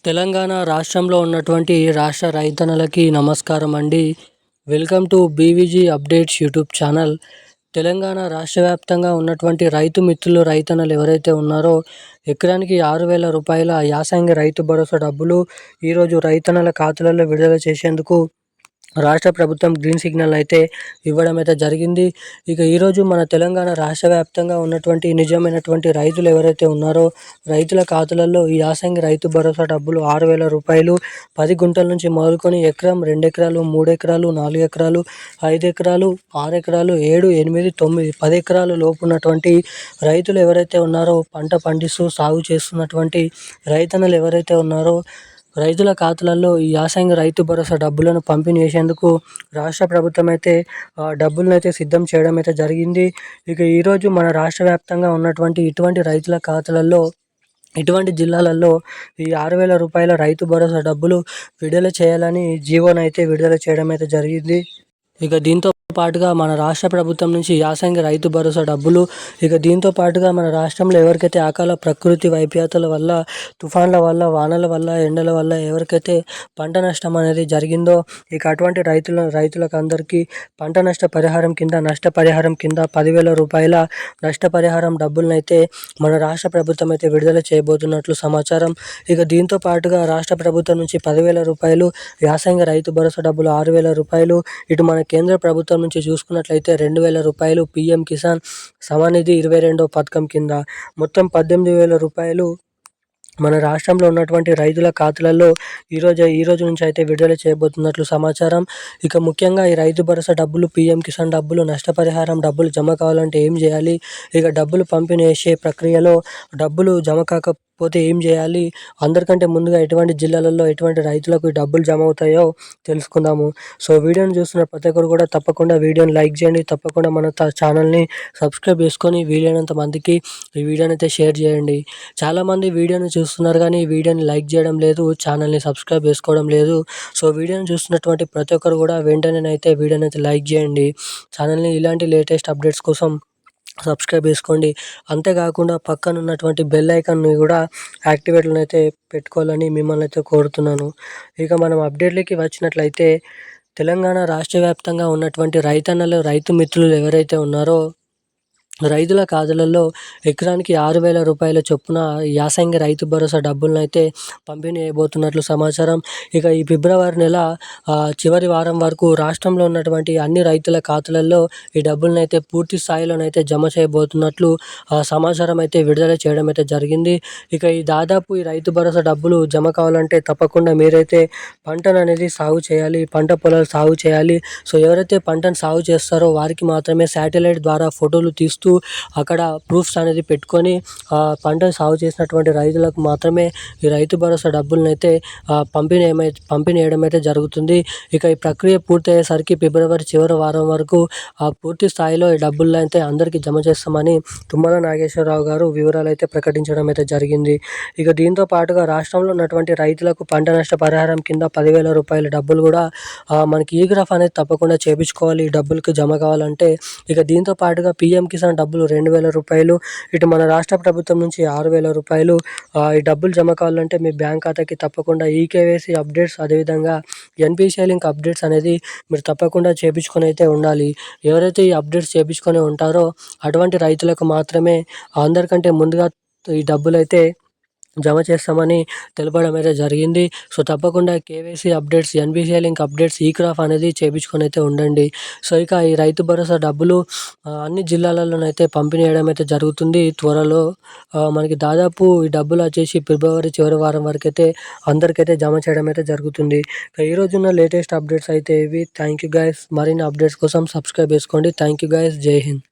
తెలంగాణ రాష్ట్రంలో ఉన్నటువంటి రాష్ట్ర రైతన్నలకి నమస్కారం అండి. Welcome to BVG updates YouTube channel. Telangana రాష్ట్ర వ్యాప్తంగా ఉన్నటువంటి రైతు మిత్రులు, రైతన్నలు ఎవరైతే ఉన్నారో ఎకరానికి 6,000 రూపాయల యాసంగి రైతు భరోసా డబ్బులు ఈరోజు రైతన్నల ఖాతాలలో విడుదల చేసేందుకు రాష్ట్ర ప్రభుత్వం గ్రీన్ సిగ్నల్ అయితే ఇవ్వడం అయితే జరిగింది. ఇక ఈరోజు మన తెలంగాణ రాష్ట్ర వ్యాప్తంగా ఉన్నటువంటి నిజమైనటువంటి రైతులు ఎవరైతే ఉన్నారో రైతుల ఖాతాలలో ఈ యాసంగి రైతు భరోసా డబ్బులు 6,000 రూపాయలు 10 గుంటల నుంచి మొదలుకొని ఎకరం, 2 ఎకరాలు, 3 ఎకరాలు, 4 ఎకరాలు, 5 ఎకరాలు, 6 ఎకరాలు, 7, 8, 9, 10 ఎకరాలు లోపు ఉన్నటువంటి రైతులు ఎవరైతే ఉన్నారో పంట పండిస్తూ సాగు చేస్తున్నటువంటి రైతన్నలు ఎవరైతే ఉన్నారో రైతుల ఖాతాలలో ఈ యాసంగి రైతు భరోసా డబ్బులను పంపిణీ చేసేందుకు రాష్ట్ర ప్రభుత్వం అయితే డబ్బులను అయితే సిద్ధం చేయడం అయితే జరిగింది. ఇక ఈరోజు మన రాష్ట్ర వ్యాప్తంగా ఉన్నటువంటి ఇటువంటి రైతుల ఖాతాలలో ఇటువంటి జిల్లాలలో ఈ 6,000 రూపాయల రైతు భరోసా డబ్బులు విడుదల చేయాలని జీవోనైతే విడుదల చేయడం అయితే జరిగింది. ఇక దీంతో పాటుగా మన రాష్ట్ర ప్రభుత్వం నుంచి యాసంగి రైతు భరోసా డబ్బులు, ఇక దీంతో పాటుగా మన రాష్ట్రంలో ఎవరికైతే అకాల ప్రకృతి వైపరీత్యాల వల్ల, తుఫాన్ల వల్ల, వానల వల్ల, ఎండల వల్ల ఎవరికైతే పంట నష్టం అనేది జరిగిందో ఇక అటువంటి రైతులకు అందరికీ పంట నష్టపరిహారం కింద 10,000 రూపాయల నష్టపరిహారం డబ్బులనైతే మన రాష్ట్ర ప్రభుత్వం అయితే విడుదల చేయబోతున్నట్లు సమాచారం. ఇక దీంతో పాటుగా రాష్ట్ర ప్రభుత్వం నుంచి 10,000 రూపాయలు యాసంగి రైతు భరోసా డబ్బులు 6,000 రూపాయలు, ఇటు మన కేంద్ర ప్రభుత్వం నుంచి చూసుకున్నట్లయితే 2,000 రూపాయలు పీఎం కిసాన్ సమానిధి 22వ పథకం కింద మొత్తం 18,000 రూపాయలు మన రాష్ట్రంలో ఉన్నటువంటి రైతుల ఖాతాలలో ఈ రోజు నుంచి అయితే విడుదల చేయబోతున్నట్లు సమాచారం. ఇక ముఖ్యంగా ఈ రైతు భరోసా డబ్బులు, పీఎం కిసాన్ డబ్బులు, నష్టపరిహారం డబ్బులు జమ కావాలంటే ఏం చేయాలి, ఇక డబ్బులు పంపిణీ చేసే ప్రక్రియలో డబ్బులు జమ కాకపోతే ఏం చేయాలి, అందరికంటే ముందుగా ఎటువంటి జిల్లాలలో ఎటువంటి రైతులకు ఈ డబ్బులు జమ అవుతాయో తెలుసుకుందాము. సో వీడియోని చూస్తున్న ప్రతి ఒక్కరు కూడా తప్పకుండా వీడియోని లైక్ చేయండి, తప్పకుండా మన ఛానల్ని సబ్స్క్రైబ్ చేసుకొని వీలైనంత మందికి ఈ వీడియోని అయితే షేర్ చేయండి. చాలామంది వీడియోని చూస్తున్నారు కానీ ఈ వీడియోని లైక్ చేయడం లేదు, ఛానల్ని సబ్స్క్రైబ్ చేసుకోవడం లేదు. సో వీడియోని చూస్తున్నటువంటి ప్రతి ఒక్కరు కూడా వెంటనేనైతే వీడియోని అయితే లైక్ చేయండి. ఛానల్ని ఇలాంటి లేటెస్ట్ అప్డేట్స్ కోసం సబ్స్క్రైబ్ చేసుకోండి. అంతేకాకుండా పక్కన ఉన్నటువంటి బెల్ ఐకాన్ని కూడా యాక్టివేట్లో అయితే పెట్టుకోవాలని మిమ్మల్ని అయితే కోరుతున్నాను. ఇక మనం అప్డేట్లకి వచ్చినట్లయితే తెలంగాణ రాష్ట్ర వ్యాప్తంగా ఉన్నటువంటి రైతన్నలు, రైతు మిత్రులు ఎవరైతే ఉన్నారో రైతుల ఖాతాలలో ఎకరానికి 6,000 రూపాయల చొప్పున యాసంగి రైతు భరోసా డబ్బులను అయితే పంపిణీ చేయబోతున్నట్లు సమాచారం. ఇక ఈ ఫిబ్రవరి నెల చివరి వారం వరకు రాష్ట్రంలో ఉన్నటువంటి అన్ని రైతుల ఖాతాలలో ఈ డబ్బులను అయితే పూర్తి స్థాయిలోనైతే జమ చేయబోతున్నట్లు సమాచారం అయితే విడుదల చేయడం అయితే జరిగింది. ఇక ఈ రైతు భరోసా డబ్బులు జమ కావాలంటే తప్పకుండా మీరైతే పంటను అనేది సాగు చేయాలి, పంట పొలాలు సాగు చేయాలి. సో ఎవరైతే పంటను సాగు చేస్తారో వారికి మాత్రమే శాటిలైట్ ద్వారా ఫోటోలు తీస్తూ అక్కడ ప్రూఫ్స్ అనేది పెట్టుకొని పంటను సాగు చేసినటువంటి రైతులకు మాత్రమే ఈ రైతు భరోసా డబ్బులను అయితే పంపిణీ చేయడం అయితే జరుగుతుంది. ఇక ఈ ప్రక్రియ పూర్తయ్యేసరికి ఫిబ్రవరి చివరి వారం వరకు పూర్తి స్థాయిలో ఈ డబ్బులను అయితే అందరికీ జమ చేస్తామని తుమ్మల నాగేశ్వరరావు గారు వివరాలు అయితే ప్రకటించడం అయితే జరిగింది. ఇక దీంతో పాటుగా రాష్ట్రంలో ఉన్నటువంటి రైతులకు పంట నష్ట పరిహారం కింద 10,000 రూపాయల డబ్బులు కూడా మనకి ఈ గ్రాఫ్ అనేది తప్పకుండా చేపించుకోవాలి ఈ డబ్బులకు జమ కావాలంటే. ఇక దీంతో పాటుగా పీఎం కిసాన్ డబ్బులు 2,000 రూపాయలు, ఇటు మన రాష్ట్ర ప్రభుత్వం నుంచి 6,000 రూపాయలు. ఈ డబ్బులు జమ కావాలంటే మీ బ్యాంక్ ఖాతాకి తప్పకుండా ఈకేవైసీ అప్డేట్స్, అదేవిధంగా ఎన్పిసిఐ లింక్ అప్డేట్స్ అనేది మీరు తప్పకుండా చేపించుకొని అయితే ఉండాలి. ఎవరైతే ఈ అప్డేట్స్ చేపించుకొని ఉంటారో అటువంటి రైతులకు మాత్రమే అందరికంటే ముందుగా ఈ డబ్బులు అయితే జమ చేస్తామని తెలపడం అయితే జరిగింది. సో తప్పకుండా KYC updates, NPCI link updates, ఈ క్రాఫ్ అనేది చేయించుకొని అయితే ఉండండి. సో ఇక ఈ రైతు భరోసా డబ్బులు అన్ని జిల్లాలలోనైతే పంపిణీ చేయడం అయితే జరుగుతుంది త్వరలో. మనకి దాదాపు ఈ డబ్బులు వచ్చేసి ఫిబ్రవరి చివరి వారం వరకు అయితే అందరికైతే జమ చేయడం అయితే జరుగుతుంది. ఈరోజు ఉన్న లేటెస్ట్ అప్డేట్స్ అయితే ఇవి. Thank you guys. మరిన్ని అప్డేట్స్ కోసం సబ్స్క్రైబ్ చేసుకోండి. Thank you guys. జై హింద్.